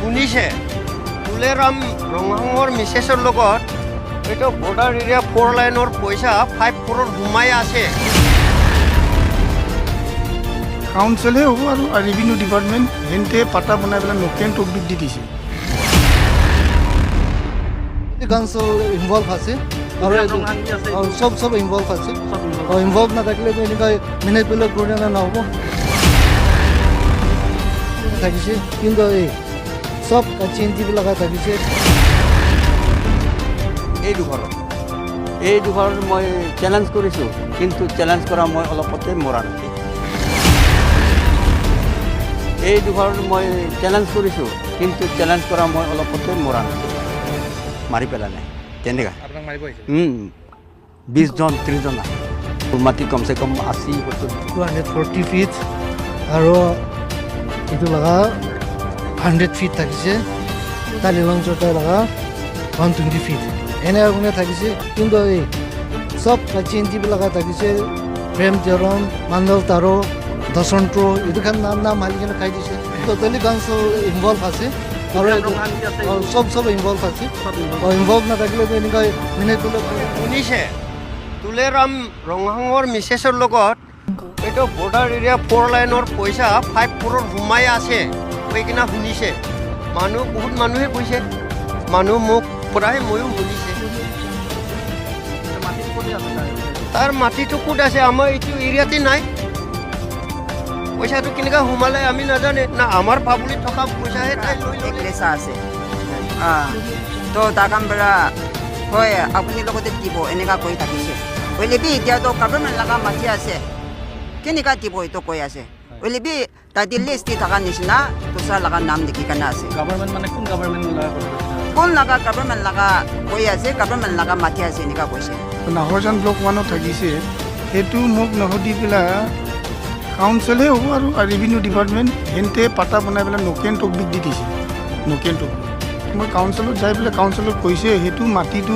শুনিছে তুলেৰাম ৰঙাঙৰ মিছেছৰ লগত এইটো বৰ্ডাৰ এৰিয়া 4 লাইনৰ পইচা 5 crore সোমাই আছে। কাউন্সিলহে হ'ব আৰু ৰেভিনিউ ডিপাৰ্টমেণ্ট হেনতে পাতা বনাই পেলাই নকেন টপিক দি দিছে। কাউন্সিল ইনভলভ আছে আৰু সব ইনভলভ আছে। ইনভলভ নাথাকিলেতো এনেকুৱা মেনেজমেণ্ট কৰি নহ'ব থাকিছে, কিন্তু এই সব চিন্তিবিলাক থাকিছে। এই দুঘৰত মই চেলেঞ্জ কৰিছোঁ, কিন্তু চেলেঞ্জ কৰা মই অলপতে মৰা নাই। এই দুঘৰত মই চেলেঞ্জ কৰিছোঁ, কিন্তু চেলেঞ্জ কৰা মই অলপতে মৰা নাই, মাৰি পেলা নাই। তেনেকুৱা 20 জন 30 জন মাটি কমচে কম 80 240 ফিট আৰু এইটো লগা 100 ফিট থাকিছে। তাৰ লংচটা লগা 120 ফিট এনে থাকিছে, কিন্তু এই সব চিন্তিবিলাক থাকিছে। প্ৰেম চৰণ, মান্দল তাৰো, দশন্ত্ৰ এইটোখান নাম মাৰি কিনে খাই দিছে। টোটেলি কাউন্সিল ইনভলভ আছে আৰু সব ইনভলভ আছে। ইনভলভ নাথাকিলেতো এনেকুৱা মেনেজমেণ্ট শুনিছে তুলেৰাম ৰঙাঙৰ মিছেছৰ লগত এইটো বৰ্ডাৰ এৰিয়া 4 লাইনৰ পইচা 5 crore সোমাই আছে কৈ কিনা শুনিছে। বহুত মানুহে কৈছে, মানুহ মোক প্ৰায় ময়ো শুনিছে। তাৰ মাটিটো ক'ত আছে? আমাৰ এইটো এৰিয়াতে নাই। পইচাটো কেনেকৈ সোমালে আমি নাজানে না। আমাৰ পাবলিক থকা পইচাহে তাই লৈ ল'লে। এগ্ৰেছা আছে তো দাগাম পৰা হয় আপুনি লগতে দিব এনেকুৱা কৈ থাকিছে। হ'লেবি এতিয়াতো গভৰ্ণমেণ্ট লগা মাটি আছে, কেনেকুৱা দিব এইটো কৈ আছে। হ'লেবি তাতে লিষ্ট দি থকা নিচিনা তোচাৰ লগা নাম দেখি কেনে আছে। গভৰ্ণমেণ্ট মানে কোন গভৰ্ণমেণ্ট কোন লগা গভৰ্ণমেণ্ট লগা কৈ আছে, গভৰ্ণমেণ্ট লগা মাটি আছে এনেকুৱা কৈছে। নাহৰজান ব্লক 1ত থাকিছে, সেইটো মোক নসুধি পেলাই কাউন্সিলহে হ'ব আৰু ৰেভিনিউ ডিপাৰ্টমেণ্ট হেনতে পাতা বনাই পেলাই নকেন টপিক দি দিছে। নকেন টপিক মই কাউন্সিলত যাই পেলাই কাউন্সিলত কৈছে সেইটো মাটিটো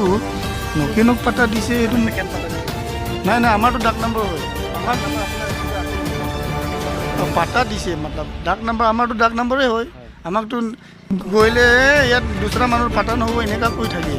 নকেনক পাতা দিছে। সেইটো নাই আমাৰতো ডাক নম্বৰ হয়, পাতা দিছে মতলব ডাক নম্বৰ আমাৰতো ডাক নম্বৰে হয়। আমাকতো গৈলে ইয়াত দুচৰা মানুহৰ পাতা নহ'ব এনেকুৱা কৈ থাকে।